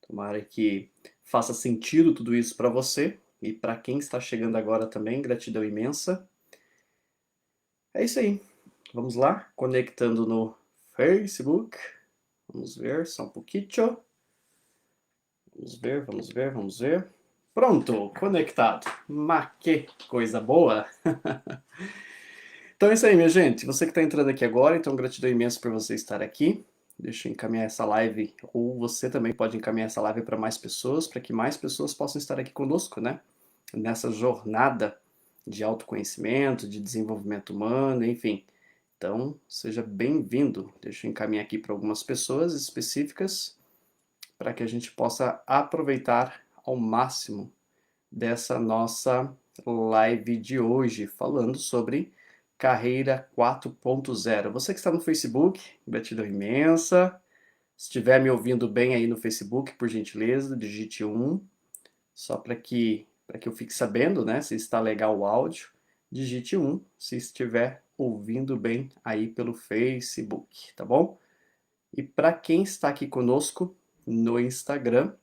Tomara que faça sentido tudo isso para você e para quem está chegando agora também, gratidão imensa. É isso aí. Vamos lá, conectando no Facebook. Vamos ver, só um pouquinho. Vamos ver. Pronto, conectado. Mas que coisa boa! Então é isso aí, minha gente. Você que está entrando aqui agora, então gratidão imensa por você estar aqui. Deixa eu encaminhar essa live, ou você também pode encaminhar essa live para mais pessoas, para que mais pessoas possam estar aqui conosco, né? Nessa jornada de autoconhecimento, de desenvolvimento humano, enfim. Então, seja bem-vindo. Deixa eu encaminhar aqui para algumas pessoas específicas, para que a gente possa aproveitar ao máximo dessa nossa live de hoje, falando sobre Carreira 4.0. Você que está no Facebook, gratidão imensa. Se estiver me ouvindo bem aí no Facebook, por gentileza, digite 1, só para que eu fique sabendo, né, se está legal o áudio. Digite 1 se estiver ouvindo bem aí pelo Facebook, tá bom? E para quem está aqui conosco no Instagram,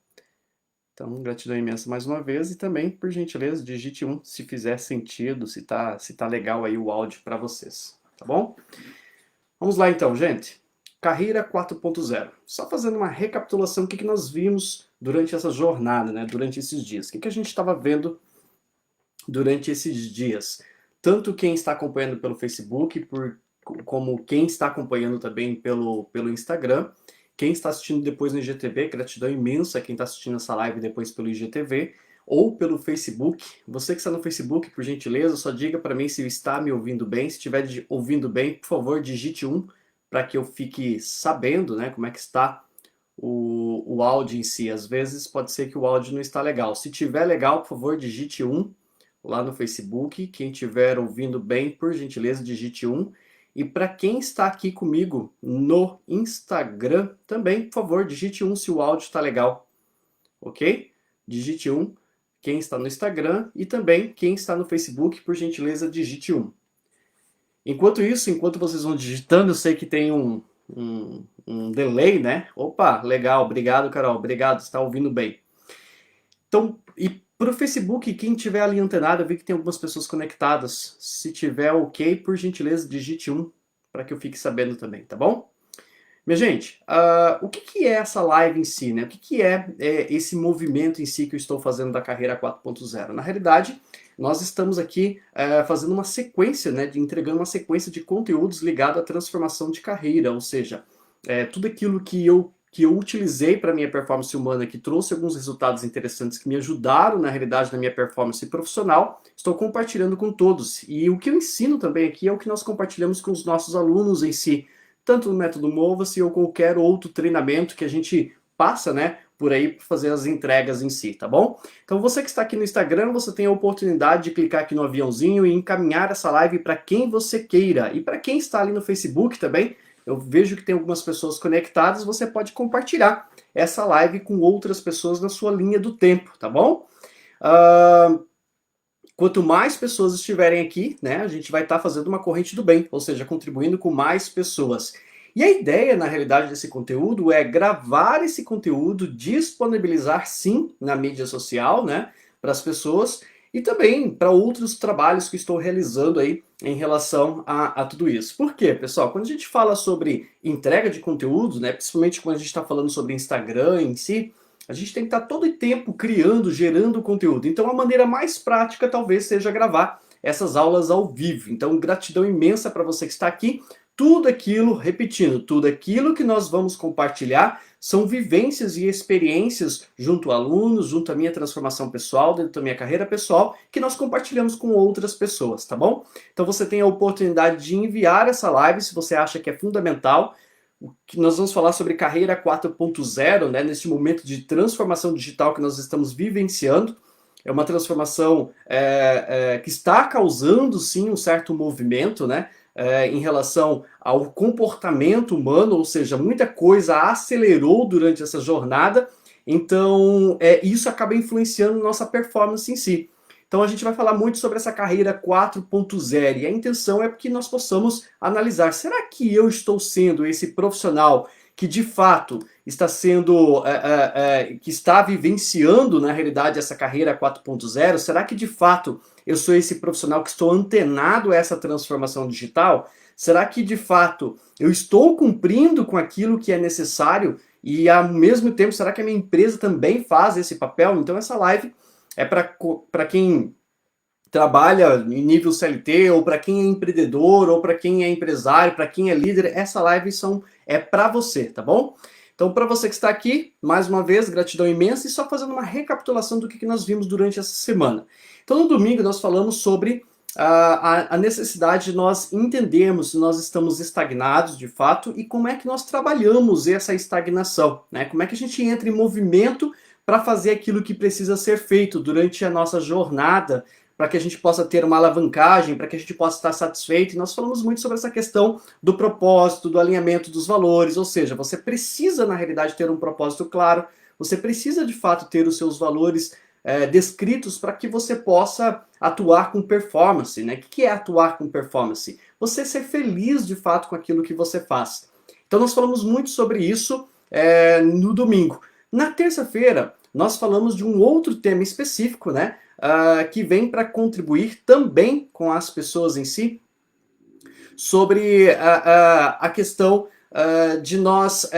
então, gratidão imensa mais uma vez e também, por gentileza, digite 1 se fizer sentido, se tá legal aí o áudio para vocês, tá bom? Vamos lá então, gente. Carreira 4.0. Só fazendo uma recapitulação, o que nós vimos durante essa jornada, né? Durante esses dias. O que a gente estava vendo durante esses dias? Tanto quem está acompanhando pelo Facebook, como quem está acompanhando também pelo Instagram. Quem está assistindo depois no IGTV, gratidão imensa quem está assistindo essa live depois pelo IGTV ou pelo Facebook. Você que está no Facebook, por gentileza, só diga para mim se está me ouvindo bem. Se estiver ouvindo bem, por favor, digite 1 para que eu fique sabendo, né, como é que está o áudio em si. Às vezes pode ser que o áudio não está legal. Se tiver legal, por favor, digite 1 lá no Facebook. Quem estiver ouvindo bem, por gentileza, digite 1. E para quem está aqui comigo no Instagram, também, por favor, digite 1 se o áudio está legal, ok? Digite 1 quem está no Instagram e também quem está no Facebook, por gentileza, digite 1. Enquanto isso, enquanto vocês vão digitando, eu sei que tem um delay, né? Opa, legal, obrigado, Carol, obrigado, está ouvindo bem. Então, e para o Facebook, quem tiver ali antenado, eu vi que tem algumas pessoas conectadas. Se tiver ok, por gentileza, digite 1 para que eu fique sabendo também, tá bom? Minha gente, o que é essa live em si, né? O que é esse movimento em si que eu estou fazendo da Carreira 4.0? Na realidade, nós estamos aqui fazendo uma sequência, né, entregando uma sequência de conteúdos ligado à transformação de carreira, ou seja, tudo aquilo que eu utilizei para minha performance humana, que trouxe alguns resultados interessantes que me ajudaram, na realidade, na minha performance profissional, estou compartilhando com todos. E o que eu ensino também aqui é o que nós compartilhamos com os nossos alunos em si, tanto no método Mova-se ou qualquer outro treinamento que a gente passa, né, por aí para fazer as entregas em si, tá bom? Então você que está aqui no Instagram, você tem a oportunidade de clicar aqui no aviãozinho e encaminhar essa live para quem você queira. E para quem está ali no Facebook também, eu vejo que tem algumas pessoas conectadas, você pode compartilhar essa live com outras pessoas na sua linha do tempo, tá bom? Quanto mais pessoas estiverem aqui, né, a gente vai estar fazendo uma corrente do bem, ou seja, contribuindo com mais pessoas. E a ideia, na realidade, desse conteúdo é gravar esse conteúdo, disponibilizar sim na mídia social, né, para as pessoas e também para outros trabalhos que estou realizando aí em relação a tudo isso. Por quê, pessoal? Quando a gente fala sobre entrega de conteúdo, né, principalmente quando a gente está falando sobre Instagram em si, a gente tem que estar todo o tempo criando, gerando conteúdo. Então a maneira mais prática talvez seja gravar essas aulas ao vivo. Então gratidão imensa para você que está aqui. Tudo aquilo, repetindo, tudo aquilo que nós vamos compartilhar são vivências e experiências junto a alunos, junto à minha transformação pessoal, dentro da minha carreira pessoal, que nós compartilhamos com outras pessoas, tá bom? Então você tem a oportunidade de enviar essa live se você acha que é fundamental. Que nós vamos falar sobre carreira 4.0, né, neste momento de transformação digital que nós estamos vivenciando. É uma transformação que está causando, sim, um certo movimento, né, em relação ao comportamento humano, ou seja, muita coisa acelerou durante essa jornada, então isso acaba influenciando nossa performance em si. Então a gente vai falar muito sobre essa carreira 4.0 e a intenção é que nós possamos analisar, será que eu estou sendo esse profissional que de fato está sendo, que está vivenciando na realidade essa carreira 4.0? Será que de fato eu sou esse profissional que estou antenado a essa transformação digital? Será que de fato eu estou cumprindo com aquilo que é necessário e ao mesmo tempo será que a minha empresa também faz esse papel? Então essa live é para quem trabalha em nível CLT, ou para quem é empreendedor, ou para quem é empresário, para quem é líder, essa live é para você, tá bom? Então, para você que está aqui, mais uma vez, gratidão imensa, e só fazendo uma recapitulação do que nós vimos durante essa semana. Então, no domingo, nós falamos sobre a necessidade de nós entendermos se nós estamos estagnados, de fato, e como é que nós trabalhamos essa estagnação, né? Como é que a gente entra em movimento para fazer aquilo que precisa ser feito durante a nossa jornada, para que a gente possa ter uma alavancagem, para que a gente possa estar satisfeito. E nós falamos muito sobre essa questão do propósito, do alinhamento dos valores, ou seja, você precisa, na realidade, ter um propósito claro, você precisa, de fato, ter os seus valores descritos para que você possa atuar com performance, né? O que é atuar com performance? Você ser feliz, de fato, com aquilo que você faz. Então, nós falamos muito sobre isso no domingo. Na terça-feira, nós falamos de um outro tema específico, né? Que vem para contribuir também com as pessoas em si, sobre a questão de nós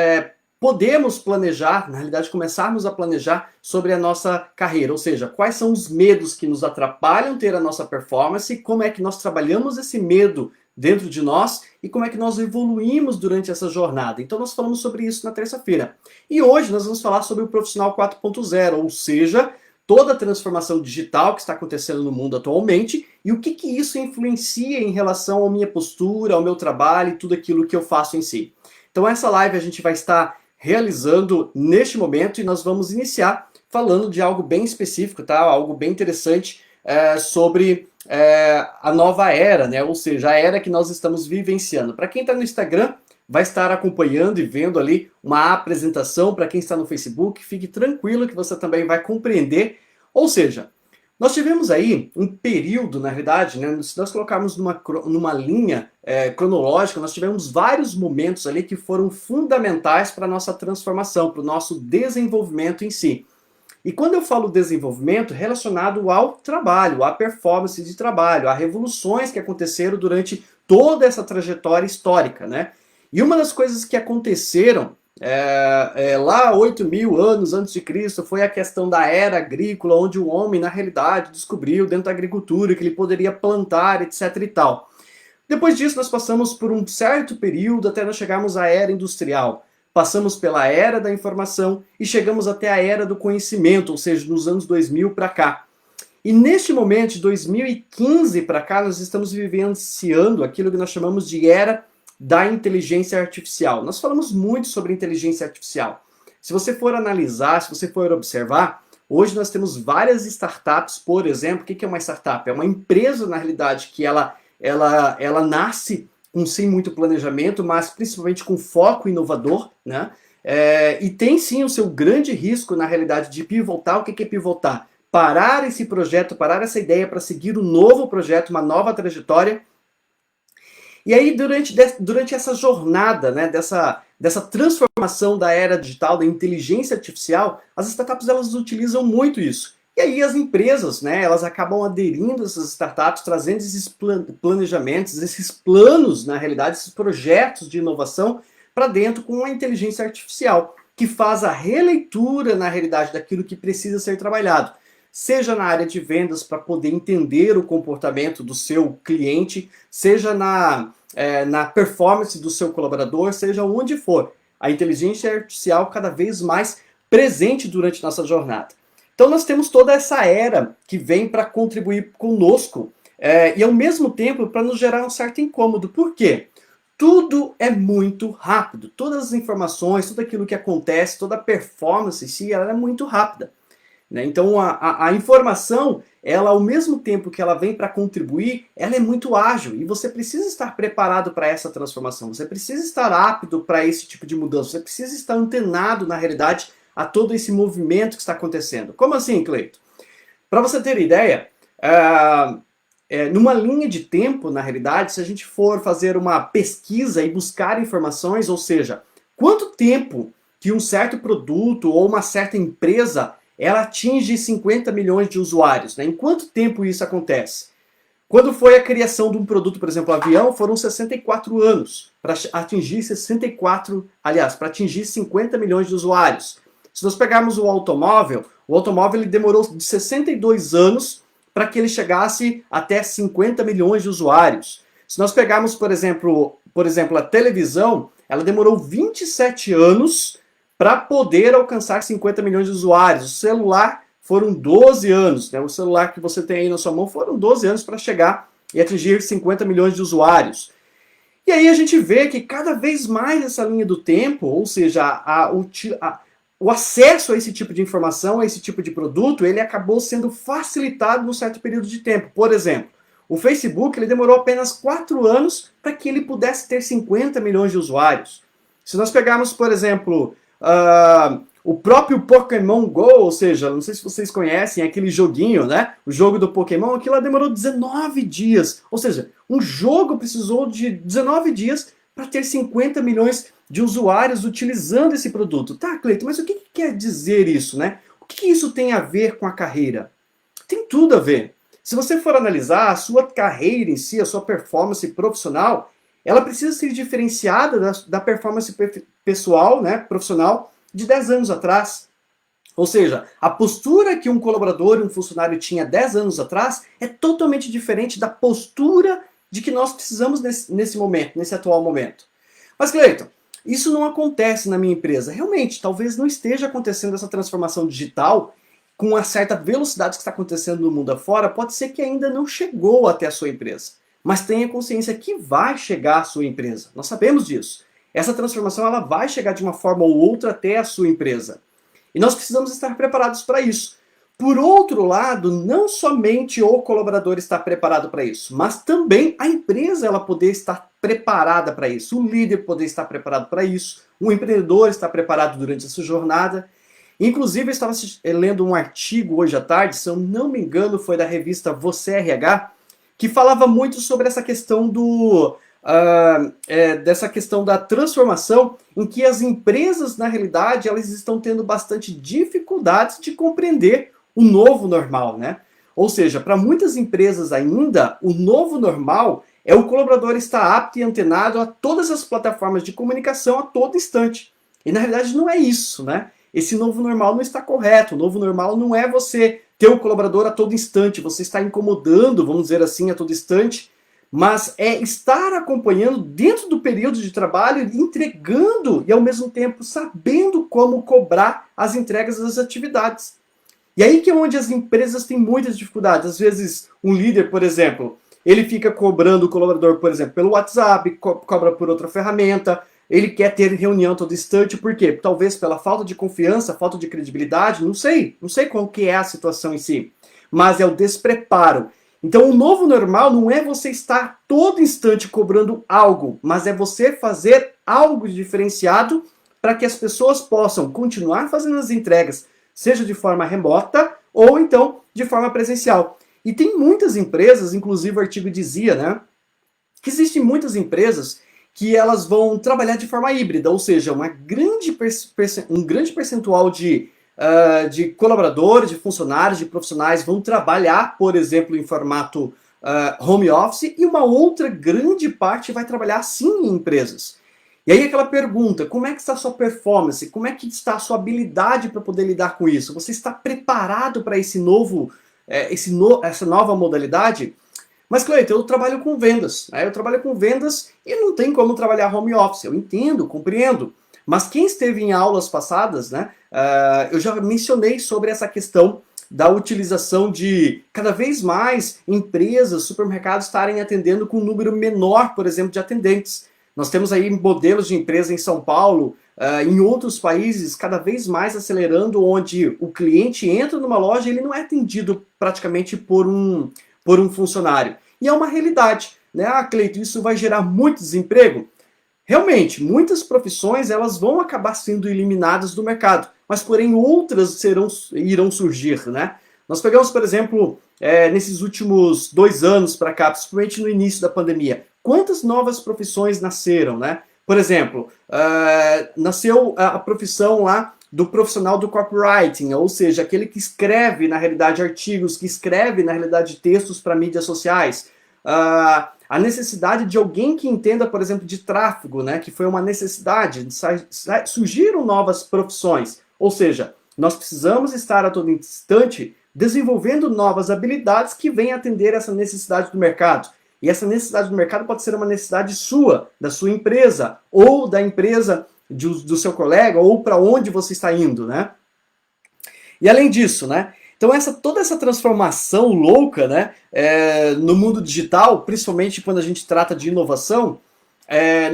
podermos planejar, na realidade começarmos a planejar sobre a nossa carreira, ou seja, quais são os medos que nos atrapalham ter a nossa performance, como é que nós trabalhamos esse medo dentro de nós e como é que nós evoluímos durante essa jornada. Então nós falamos sobre isso na terça-feira. E hoje nós vamos falar sobre o profissional 4.0, ou seja, toda a transformação digital que está acontecendo no mundo atualmente e o que isso influencia em relação à minha postura, ao meu trabalho e tudo aquilo que eu faço em si. Então essa live a gente vai estar realizando neste momento e nós vamos iniciar falando de algo bem específico, tá? Algo bem interessante sobre a nova era, né? Ou seja, a era que nós estamos vivenciando. Para quem está no Instagram, vai estar acompanhando e vendo ali uma apresentação. Para quem está no Facebook, fique tranquilo que você também vai compreender. Ou seja, nós tivemos aí um período, na realidade, né, se nós colocarmos numa linha cronológica, nós tivemos vários momentos ali que foram fundamentais para a nossa transformação, para o nosso desenvolvimento em si. E quando eu falo desenvolvimento, relacionado ao trabalho, à performance de trabalho, a revoluções que aconteceram durante toda essa trajetória histórica, né? E uma das coisas que aconteceram lá 8.000 anos antes de Cristo foi a questão da era agrícola, onde o homem, na realidade, descobriu dentro da agricultura que ele poderia plantar, etc e tal. Depois disso, nós passamos por um certo período até nós chegarmos à era industrial. Passamos pela era da informação e chegamos até a era do conhecimento, ou seja, nos anos 2000 para cá. E neste momento, de 2015 para cá, nós estamos vivenciando aquilo que nós chamamos de era da inteligência artificial. Nós falamos muito sobre inteligência artificial. Se você for analisar, se você for observar, hoje nós temos várias startups, por exemplo. O que é uma startup? É uma empresa, na realidade, que ela nasce sem muito planejamento, mas principalmente com foco inovador, né? E tem sim o seu grande risco, na realidade, de pivotar. O que é pivotar? Parar esse projeto, parar essa ideia para seguir um novo projeto, uma nova trajetória. E aí, durante essa jornada, né, dessa transformação da era digital, da inteligência artificial, as startups elas utilizam muito isso. E aí as empresas, né, elas acabam aderindo a essas startups, trazendo esses planejamentos, esses planos, na realidade, esses projetos de inovação para dentro com a inteligência artificial, que faz a releitura, na realidade, daquilo que precisa ser trabalhado. Seja na área de vendas para poder entender o comportamento do seu cliente, seja na performance do seu colaborador, seja onde for. A inteligência artificial cada vez mais presente durante nossa jornada. Então nós temos toda essa era que vem para contribuir conosco e ao mesmo tempo para nos gerar um certo incômodo. Por quê? Tudo é muito rápido. Todas as informações, tudo aquilo que acontece, toda a performance em si, ela é muito rápida. Então a informação, ela ao mesmo tempo que ela vem para contribuir, ela é muito ágil e você precisa estar preparado para essa transformação, você precisa estar apto para esse tipo de mudança, você precisa estar antenado na realidade a todo esse movimento que está acontecendo. Como assim, Cleito? Para você ter ideia, numa linha de tempo, na realidade, se a gente for fazer uma pesquisa e buscar informações, ou seja, Quanto tempo que um certo produto ou uma certa empresa ela atinge 50 milhões de usuários, né? Em quanto tempo isso acontece? Quando foi a criação de um produto, por exemplo, o avião, foram 64 anos para atingir 64, aliás, para atingir 50 milhões de usuários. Se nós pegarmos o automóvel ele demorou de 62 anos para que ele chegasse até 50 milhões de usuários. Se nós pegarmos, por exemplo, a televisão, ela demorou 27 anos para poder alcançar 50 milhões de usuários. O celular foram 12 anos, né? O celular que você tem aí na sua mão foram 12 anos para chegar e atingir 50 milhões de usuários. E aí a gente vê que cada vez mais essa linha do tempo, ou seja, o acesso a esse tipo de informação, a esse tipo de produto, ele acabou sendo facilitado num certo período de tempo. Por exemplo, o Facebook ele demorou apenas 4 anos para que ele pudesse ter 50 milhões de usuários. Se nós pegarmos, por exemplo, o próprio Pokémon Go, ou seja, não sei se vocês conhecem aquele joguinho, né? O jogo do Pokémon, aquilo lá demorou 19 dias. Ou seja, um jogo precisou de 19 dias para ter 50 milhões de usuários utilizando esse produto. Tá, Cleiton, mas o que quer dizer isso, né? O que isso tem a ver com a carreira? Tem tudo a ver. Se você for analisar a sua carreira em si, a sua performance profissional, ela precisa ser diferenciada da performance pessoal, né, profissional, de 10 anos atrás. Ou seja, a postura que um colaborador e um funcionário tinha 10 anos atrás é totalmente diferente da postura de que nós precisamos nesse momento, nesse atual momento. Mas, Cleiton, isso não acontece na minha empresa. Realmente, talvez não esteja acontecendo essa transformação digital com uma certa velocidade que está acontecendo no mundo afora, pode ser que ainda não chegou até a sua empresa. Mas tenha consciência que vai chegar à sua empresa. Nós sabemos disso. Essa transformação ela vai chegar de uma forma ou outra até a sua empresa. E nós precisamos estar preparados para isso. Por outro lado, não somente o colaborador está preparado para isso, mas também a empresa ela poder estar preparada para isso, o líder poder estar preparado para isso, o empreendedor está preparado durante essa jornada. Inclusive, eu estava lendo um artigo hoje à tarde, se eu não me engano, foi da revista Você RH, que falava muito sobre essa questão dessa questão da transformação em que as empresas, na realidade, elas estão tendo bastante dificuldades de compreender o novo normal, né? Ou seja, para muitas empresas ainda, o novo normal é o colaborador estar apto e antenado a todas as plataformas de comunicação a todo instante. E na realidade não é isso, né? Esse novo normal não está correto. O novo normal não é você ter o colaborador a todo instante, você está incomodando, vamos dizer assim, a todo instante, mas é estar acompanhando dentro do período de trabalho, entregando e ao mesmo tempo sabendo como cobrar as entregas das atividades. E aí que é onde as empresas têm muitas dificuldades. Às vezes, um líder, por exemplo, ele fica cobrando o colaborador, por exemplo, pelo WhatsApp, cobra por outra ferramenta, ele quer ter reunião a todo instante, por quê? Talvez pela falta de confiança, falta de credibilidade, não sei qual que é a situação em si, mas é o despreparo. Então o novo normal não é você estar todo instante cobrando algo, mas é você fazer algo diferenciado para que as pessoas possam continuar fazendo as entregas, seja de forma remota ou então de forma presencial. E tem muitas empresas, inclusive o artigo dizia, né, que existem muitas empresas que elas vão trabalhar de forma híbrida, ou seja, um grande percentual de colaboradores, de funcionários, de profissionais vão trabalhar, por exemplo, em formato home office, e uma outra grande parte vai trabalhar sim em empresas. E aí aquela pergunta, como é que está a sua performance? Como é que está a sua habilidade para poder lidar com isso? Você está preparado para essa nova modalidade? Mas, Cleiton, eu trabalho com vendas. Né? Eu trabalho com vendas e não tem como trabalhar home office. Eu entendo, compreendo. Mas quem esteve em aulas passadas, né, eu já mencionei sobre essa questão da utilização de cada vez mais empresas, supermercados estarem atendendo com um número menor, por exemplo, de atendentes. Nós temos aí modelos de empresa em São Paulo, em outros países, cada vez mais acelerando, onde o cliente entra numa loja e ele não é atendido praticamente por um funcionário. E é uma realidade, né? Ah, Cleiton, isso vai gerar muito desemprego? Realmente, muitas profissões elas vão acabar sendo eliminadas do mercado, mas porém outras irão surgir, né? Nós pegamos, por exemplo, nesses últimos 2 anos para cá, principalmente no início da pandemia, quantas novas profissões nasceram, né? Por exemplo, nasceu a profissão lá do profissional do copywriting, ou seja, aquele que escreve, na realidade, artigos, que escreve, na realidade, textos para mídias sociais. A necessidade de alguém que entenda, por exemplo, de tráfego, né, que foi uma necessidade, surgiram novas profissões, ou seja, nós precisamos estar a todo instante desenvolvendo novas habilidades que venham atender essa necessidade do mercado. E essa necessidade do mercado pode ser uma necessidade sua, da sua empresa, ou da empresa do seu colega, ou para onde você está indo, né? E além disso, né? Então toda essa transformação louca, né, no mundo digital, principalmente quando a gente trata de inovação,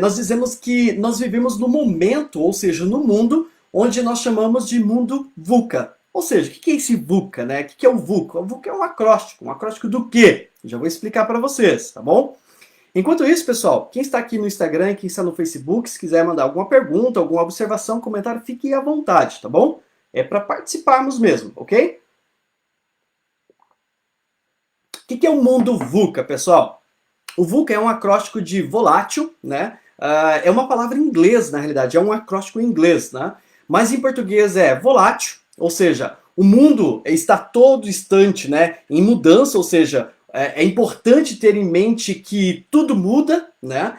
nós dizemos que nós vivemos no momento, ou seja, no mundo onde nós chamamos de mundo VUCA. Ou seja, o que é esse VUCA, né? O que é o VUCA? O VUCA é um acróstico do quê? Já vou explicar para vocês, tá bom? Enquanto isso, pessoal, quem está aqui no Instagram, quem está no Facebook, se quiser mandar alguma pergunta, alguma observação, comentário, fique à vontade, tá bom? É para participarmos mesmo, ok? O que é o mundo VUCA, pessoal? O VUCA é um acróstico de volátil, né? É uma palavra em inglês, na realidade, é um acróstico em inglês, né? Mas em português é volátil, ou seja, o mundo está todo instante, né, em mudança, ou seja, é importante ter em mente que tudo muda, né?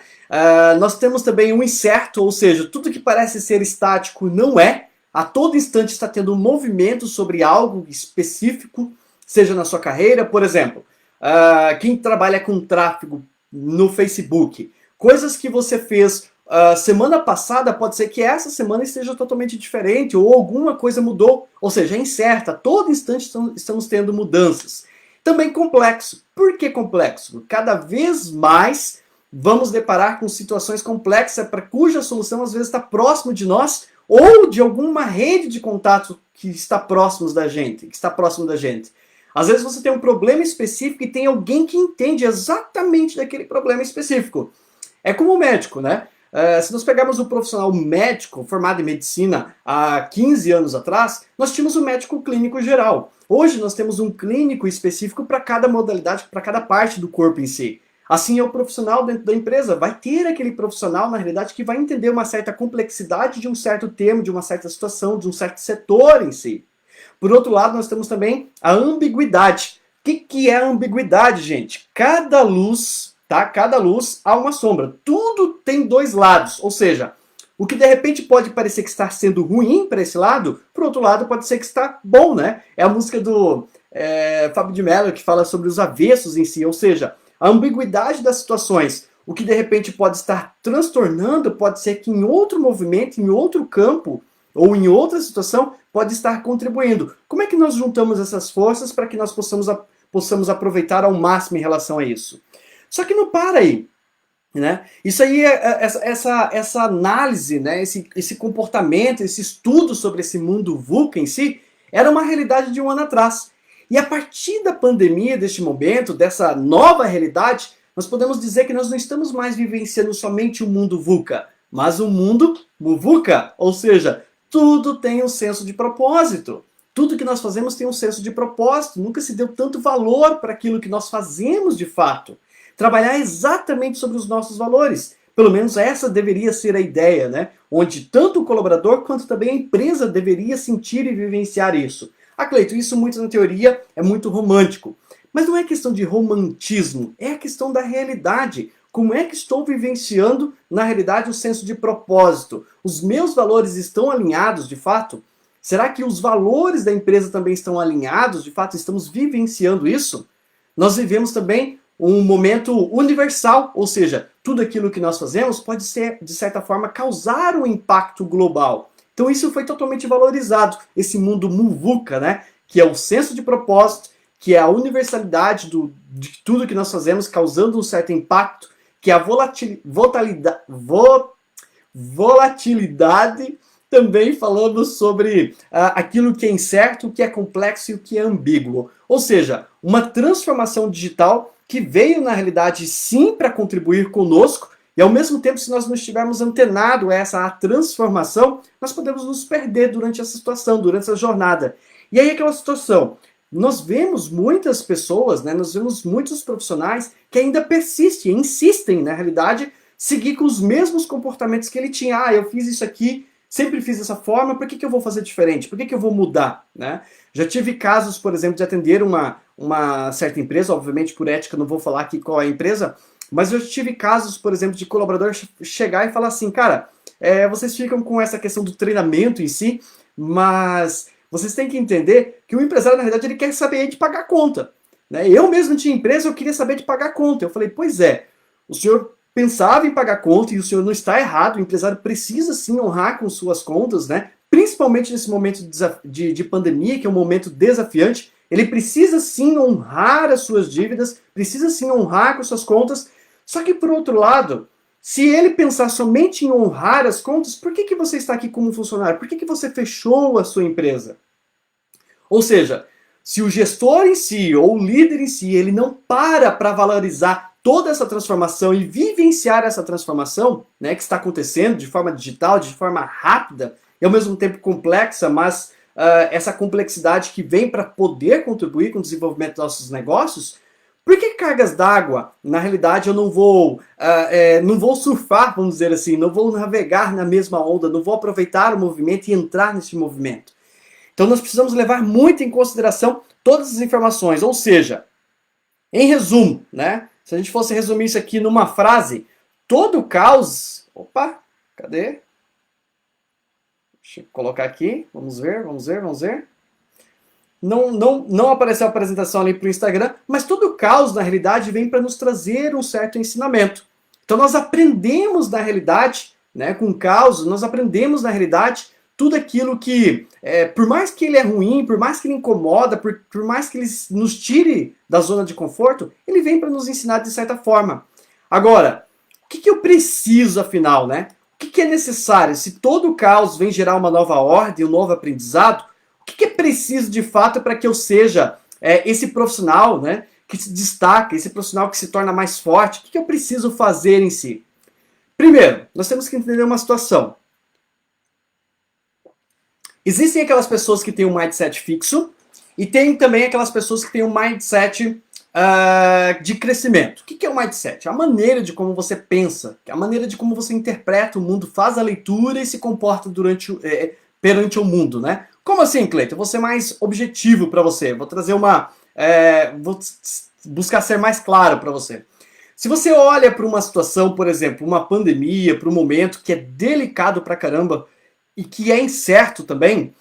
Nós temos também um incerto, ou seja, tudo que parece ser estático não é. A todo instante está tendo um movimento sobre algo específico, seja na sua carreira, por exemplo, quem trabalha com tráfego no Facebook, coisas que você fez semana passada, pode ser que essa semana esteja totalmente diferente, ou alguma coisa mudou, ou seja, é incerta, a todo instante estamos tendo mudanças. Também complexo. Por que complexo? Cada vez mais vamos deparar com situações complexas para cuja solução às vezes está próximo de nós, ou de alguma rede de contato que está próximo da gente, Às vezes você tem um problema específico e tem alguém que entende exatamente daquele problema específico. É como o médico, né? Se nós pegarmos o profissional médico formado em medicina há 15 anos atrás, nós tínhamos um médico clínico geral. Hoje nós temos um clínico específico para cada modalidade, para cada parte do corpo em si. Assim é o profissional dentro da empresa. Vai ter aquele profissional, na realidade, que vai entender uma certa complexidade de um certo termo, de uma certa situação, de um certo setor em si. Por outro lado, nós temos também a ambiguidade. O que é a ambiguidade, gente? Cada luz há uma sombra. Tudo tem dois lados. Ou seja, o que de repente pode parecer que está sendo ruim para esse lado, por outro lado pode ser que está bom, né? É a música do Fábio de Mello que fala sobre os avessos em si. Ou seja, a ambiguidade das situações. O que de repente pode estar transtornando, pode ser que em outro movimento, em outro campo, ou em outra situação, pode estar contribuindo. Como é que nós juntamos essas forças para que nós possamos aproveitar ao máximo em relação a isso? Só que não para aí, né? Isso aí, essa análise, né? esse comportamento, esse estudo sobre esse mundo VUCA em si, era uma realidade de um ano atrás. E a partir da pandemia, deste momento, dessa nova realidade, nós podemos dizer que nós não estamos mais vivenciando somente o mundo VUCA, mas o mundo MUVUCA, ou seja, tudo tem um senso de propósito. Tudo que nós fazemos tem um senso de propósito. Nunca se deu tanto valor para aquilo que nós fazemos de fato. Trabalhar exatamente sobre os nossos valores. Pelo menos essa deveria ser a ideia, né? Onde tanto o colaborador quanto também a empresa deveria sentir e vivenciar isso. Cleito, isso muito na teoria é muito romântico. Mas não é questão de romantismo, é a questão da realidade. Como é que estou vivenciando, na realidade, o senso de propósito? Os meus valores estão alinhados, de fato? Será que os valores da empresa também estão alinhados? De fato, estamos vivenciando isso? Nós vivemos também um momento universal, ou seja, tudo aquilo que nós fazemos pode ser, de certa forma, causar um impacto global. Então isso foi totalmente valorizado, esse mundo MUVUCA, né? Que é o senso de propósito, que é a universalidade de tudo que nós fazemos, causando um certo impacto, que é a volatilidade, também falamos sobre aquilo que é incerto, o que é complexo e o que é ambíguo. Ou seja, uma transformação digital que veio, na realidade, sim, para contribuir conosco, e ao mesmo tempo, se nós não estivermos antenados a essa transformação, nós podemos nos perder durante essa situação, durante essa jornada. E aí aquela situação, nós vemos muitas pessoas, né, nós vemos muitos profissionais que ainda persistem, insistem, na realidade, seguir com os mesmos comportamentos que ele tinha. Ah, eu fiz isso aqui, sempre fiz dessa forma, por que eu vou fazer diferente? Por que eu vou mudar? Né? Já tive casos, por exemplo, de atender uma certa empresa, obviamente por ética não vou falar aqui qual é a empresa, mas eu tive casos, por exemplo, de colaborador chegar e falar assim, cara, vocês ficam com essa questão do treinamento em si, mas vocês têm que entender que o empresário, na verdade, ele quer saber de pagar a conta. Né? Eu mesmo tinha empresa, eu queria saber de pagar a conta. Eu falei, pois é, o senhor pensava em pagar a conta e o senhor não está errado, o empresário precisa sim honrar com suas contas, né? Principalmente nesse momento de pandemia, que é um momento desafiante, ele precisa sim honrar as suas dívidas, precisa sim honrar com suas contas, só que por outro lado, se ele pensar somente em honrar as contas, por que você está aqui como funcionário? Por que você fechou a sua empresa? Ou seja, se o gestor em si, ou o líder em si, ele não para valorizar toda essa transformação e vivenciar essa transformação, né, que está acontecendo de forma digital, de forma rápida, e ao mesmo tempo complexa, mas essa complexidade que vem para poder contribuir com o desenvolvimento dos nossos negócios, por que cargas d'água? Na realidade, eu não vou surfar, vamos dizer assim, não vou navegar na mesma onda, não vou aproveitar o movimento e entrar nesse movimento. Então nós precisamos levar muito em consideração todas as informações, ou seja, em resumo, né? Se a gente fosse resumir isso aqui numa frase, todo caos... Opa, cadê? Deixa eu colocar aqui, vamos ver. Não apareceu a apresentação ali para o Instagram, mas todo caos, na realidade, vem para nos trazer um certo ensinamento. Então nós aprendemos, na realidade, né, com o caos, nós aprendemos, na realidade, tudo aquilo que, por mais que ele é ruim, por mais que ele incomoda, por mais que ele nos tire da zona de conforto, ele vem para nos ensinar de certa forma. Agora, o que eu preciso, afinal, né? O que é necessário? Se todo o caos vem gerar uma nova ordem, um novo aprendizado, o que é preciso de fato para que eu seja esse profissional, né, que se destaca, esse profissional que se torna mais forte? O que eu preciso fazer em si? Primeiro, nós temos que entender uma situação. Existem aquelas pessoas que têm um mindset fixo e tem também aquelas pessoas que têm um mindset de crescimento. O que é o mindset? A maneira de como você pensa, a maneira de como você interpreta o mundo, faz a leitura e se comporta perante o mundo, né? Como assim, Cleiton? Vou ser mais objetivo para você. Vou trazer vou buscar ser mais claro para você. Se você olha para uma situação, por exemplo, uma pandemia, para um momento que é delicado pra caramba e que é incerto também,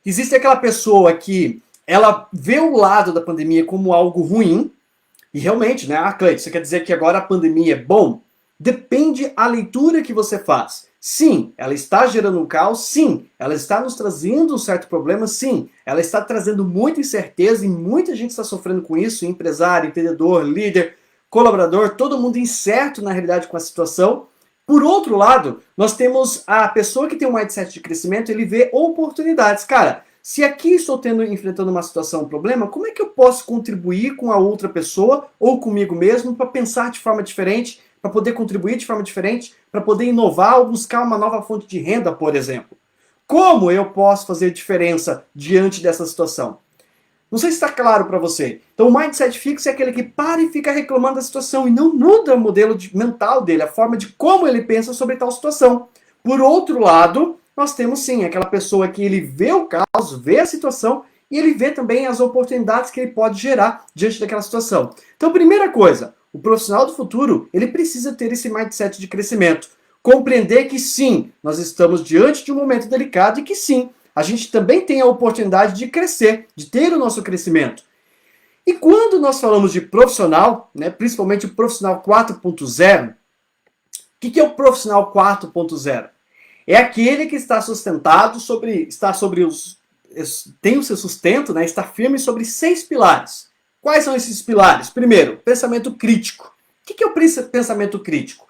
existe aquela pessoa que ela vê o lado da pandemia como algo ruim, e realmente, né? Ah, Cleiton, você quer dizer que agora a pandemia é bom? Depende a leitura que você faz. Sim, ela está gerando um caos, sim, ela está nos trazendo um certo problema, sim, ela está trazendo muita incerteza e muita gente está sofrendo com isso, empresário, empreendedor, líder, colaborador, todo mundo incerto na realidade com a situação. Por outro lado, nós temos a pessoa que tem um mindset de crescimento, ele vê oportunidades. Cara, se aqui estou enfrentando uma situação, um problema, como é que eu posso contribuir com a outra pessoa ou comigo mesmo para pensar de forma diferente, para poder contribuir de forma diferente, para poder inovar ou buscar uma nova fonte de renda, por exemplo? Como eu posso fazer diferença diante dessa situação? Não sei se está claro para você. Então o mindset fixo é aquele que para e fica reclamando da situação e não muda o modelo mental dele, a forma de como ele pensa sobre tal situação. Por outro lado, nós temos sim aquela pessoa que ele vê o caos, vê a situação e ele vê também as oportunidades que ele pode gerar diante daquela situação. Então, primeira coisa, o profissional do futuro, ele precisa ter esse mindset de crescimento. Compreender que sim, nós estamos diante de um momento delicado e que sim, a gente também tem a oportunidade de crescer, de ter o nosso crescimento. E quando nós falamos de profissional, né, principalmente o profissional 4.0, o que é o profissional 4.0? É aquele que está sustentado tem o seu sustento, né, está firme sobre 6 pilares. Quais são esses pilares? Primeiro, pensamento crítico. O que é o pensamento crítico?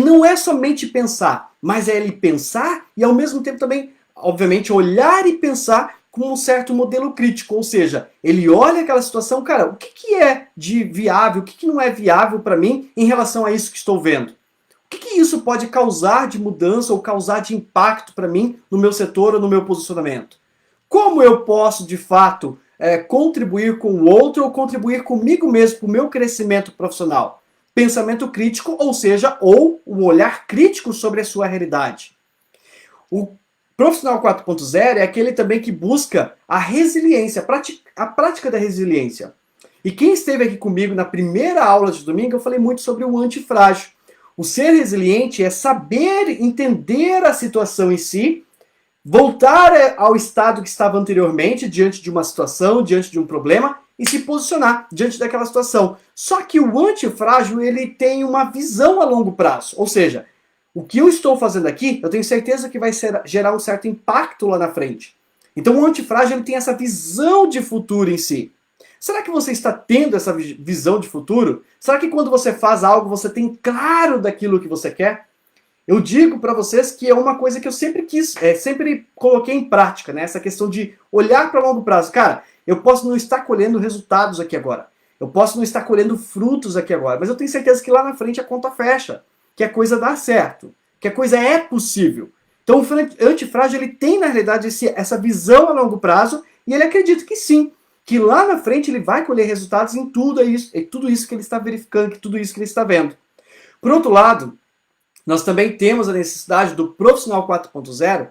Não é somente pensar, mas é ele pensar e ao mesmo tempo também, obviamente, olhar e pensar com um certo modelo crítico. Ou seja, ele olha aquela situação, cara, o que é de viável, o que não é viável para mim em relação a isso que estou vendo? O que isso pode causar de mudança ou causar de impacto para mim no meu setor ou no meu posicionamento? Como eu posso, de fato, contribuir com o outro ou contribuir comigo mesmo para o meu crescimento profissional? pensamento crítico, ou seja, ou o olhar crítico sobre a sua realidade. O profissional 4.0 é aquele também que busca a resiliência, a prática da resiliência. E quem esteve aqui comigo na primeira aula de domingo, eu falei muito sobre o antifrágil. O ser resiliente é saber entender a situação em si, voltar ao estado que estava anteriormente, diante de uma situação, diante de um problema, e se posicionar diante daquela situação. Só que o antifrágil, ele tem uma visão a longo prazo. Ou seja, o que eu estou fazendo aqui, eu tenho certeza que vai gerar um certo impacto lá na frente. Então o antifrágil, ele tem essa visão de futuro em si. Será que você está tendo essa visão de futuro? Será que quando você faz algo, você tem claro daquilo que você quer? Eu digo para vocês que é uma coisa que eu sempre quis, sempre coloquei em prática, né? Essa questão de olhar para longo prazo. Cara, eu posso não estar colhendo resultados aqui agora. Eu posso não estar colhendo frutos aqui agora. Mas eu tenho certeza que lá na frente a conta fecha. Que a coisa dá certo. Que a coisa é possível. Então o antifrágil, ele tem na realidade essa visão a longo prazo. E ele acredita que sim. Que lá na frente ele vai colher resultados em tudo isso que ele está verificando, que tudo isso que ele está vendo. Por outro lado, nós também temos a necessidade do profissional 4.0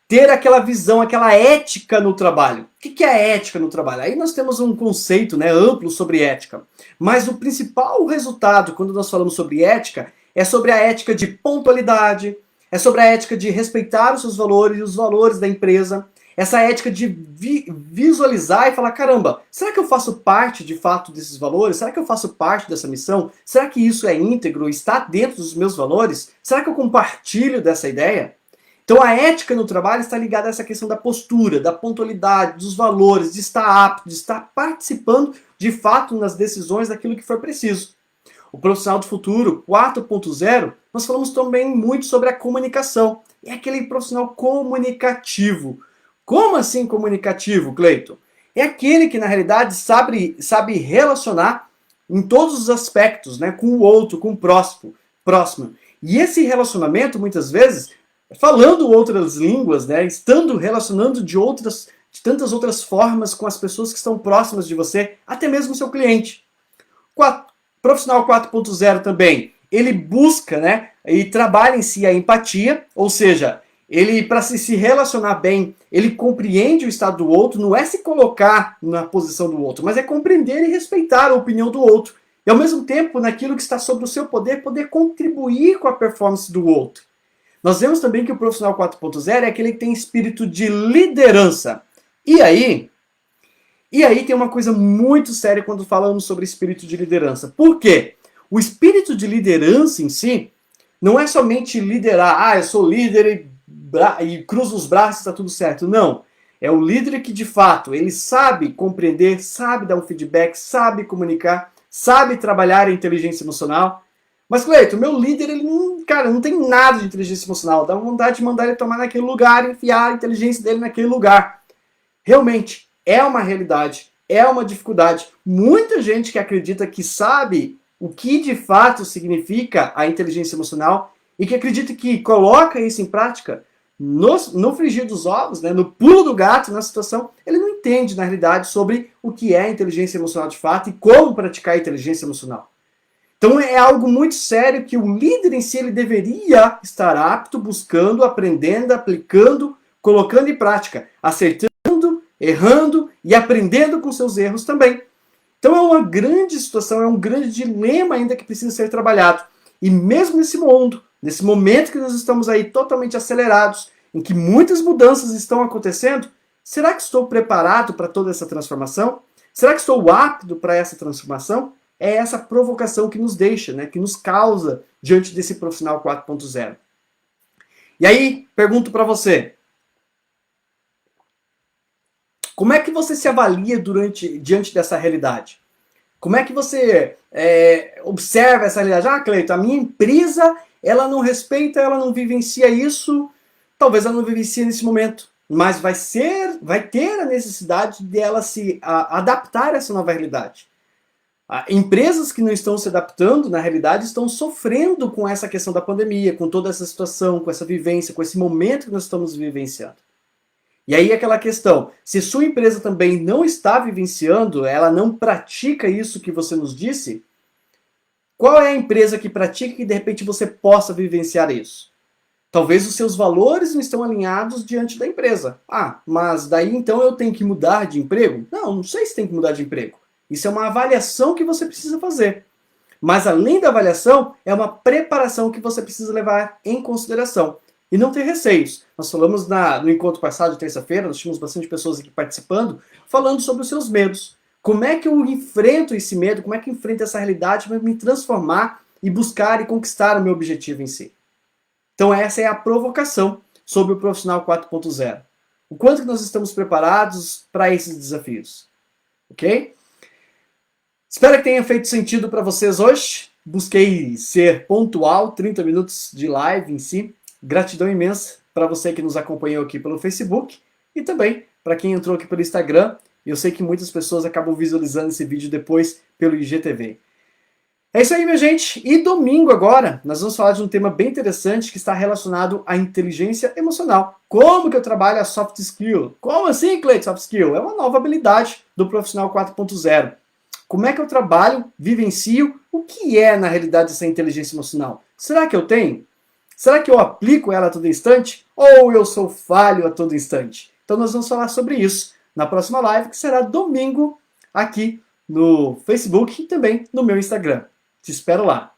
ter aquela visão, aquela ética no trabalho. O que é a ética no trabalho? Aí nós temos um conceito, né, amplo sobre ética. Mas o principal resultado, quando nós falamos sobre ética, é sobre a ética de pontualidade, é sobre a ética de respeitar os seus valores e os valores da empresa, essa ética de visualizar e falar, caramba, será que eu faço parte de fato desses valores? Será que eu faço parte dessa missão? Será que isso é íntegro, está dentro dos meus valores? Será que eu compartilho dessa ideia? Então a ética no trabalho está ligada a essa questão da postura, da pontualidade, dos valores, de estar apto, de estar participando de fato nas decisões daquilo que for preciso. O profissional do futuro 4.0, nós falamos também muito sobre a comunicação. É aquele profissional comunicativo. Como assim comunicativo, Cleiton? É aquele que, na realidade, sabe relacionar em todos os aspectos, né, com o outro, com o próximo. E esse relacionamento, muitas vezes, falando outras línguas, né, estando relacionando de tantas outras formas com as pessoas que estão próximas de você, até mesmo o seu cliente. Profissional 4.0 também, ele busca, né, e trabalha em si a empatia, ou seja, ele, para se relacionar bem, ele compreende o estado do outro, não é se colocar na posição do outro, mas é compreender e respeitar a opinião do outro. E ao mesmo tempo, naquilo que está sob o seu poder contribuir com a performance do outro. Nós vemos também que o profissional 4.0 é aquele que tem espírito de liderança. E aí tem uma coisa muito séria quando falamos sobre espírito de liderança. Por quê? O espírito de liderança em si não é somente liderar, eu sou líder e cruzo os braços, está tudo certo. Não. É o líder que, de fato, ele sabe compreender, sabe dar um feedback, sabe comunicar, sabe trabalhar a inteligência emocional. Mas, Cleiton, meu líder, ele não tem nada de inteligência emocional. Dá vontade de mandar ele tomar naquele lugar, enfiar a inteligência dele naquele lugar. Realmente, é uma realidade, é uma dificuldade. Muita gente que acredita que sabe o que de fato significa a inteligência emocional e que acredita que coloca isso em prática no frigir dos ovos, né, no pulo do gato, na situação, ele não entende, na realidade, sobre o que é a inteligência emocional de fato e como praticar a inteligência emocional. Então é algo muito sério que o líder em si ele deveria estar apto, buscando, aprendendo, aplicando, colocando em prática, acertando, errando e aprendendo com seus erros também. Então é uma grande situação, é um grande dilema ainda que precisa ser trabalhado. E mesmo nesse mundo, nesse momento que nós estamos aí totalmente acelerados, em que muitas mudanças estão acontecendo, será que estou preparado para toda essa transformação? Será que estou apto para essa transformação? É essa provocação que nos deixa, né, que nos causa diante desse profissional 4.0. E aí, pergunto para você, como é que você se avalia diante dessa realidade? Como é que você observa essa realidade? Cleiton, a minha empresa, ela não respeita, ela não vivencia isso, talvez ela não vivencie nesse momento, mas vai ter a necessidade dela se adaptar a essa nova realidade. Empresas que não estão se adaptando, na realidade, estão sofrendo com essa questão da pandemia, com toda essa situação, com essa vivência, com esse momento que nós estamos vivenciando. E aí aquela questão, se sua empresa também não está vivenciando, ela não pratica isso que você nos disse, Qual é a empresa que pratica que de repente você possa vivenciar isso? Talvez os seus valores não estão alinhados diante da empresa. Ah, mas daí então eu tenho que mudar de emprego? Não, não sei se tem que mudar de emprego. Isso é uma avaliação que você precisa fazer. Mas além da avaliação, é uma preparação que você precisa levar em consideração. E não ter receios. Nós falamos no encontro passado, de terça-feira, nós tínhamos bastante pessoas aqui participando, falando sobre os seus medos. Como é que eu enfrento esse medo? Como é que eu enfrento essa realidade para me transformar e buscar e conquistar o meu objetivo em si? Então essa é a provocação sobre o Profissional 4.0. O quanto que nós estamos preparados para esses desafios. Ok? Espero que tenha feito sentido para vocês hoje. Busquei ser pontual, 30 minutos de live em si. Gratidão imensa para você que nos acompanhou aqui pelo Facebook e também para quem entrou aqui pelo Instagram. Eu sei que muitas pessoas acabam visualizando esse vídeo depois pelo IGTV. É isso aí, minha gente. E domingo agora, nós vamos falar de um tema bem interessante que está relacionado à inteligência emocional. Como que eu trabalho a soft skill? Como assim, Cleiton, soft skill? É uma nova habilidade do Profissional 4.0. Como é que eu trabalho, vivencio? O que é, na realidade, essa inteligência emocional? Será que eu tenho? Será que eu aplico ela a todo instante? Ou eu sou falho a todo instante? Então nós vamos falar sobre isso na próxima live, que será domingo, aqui no Facebook e também no meu Instagram. Te espero lá.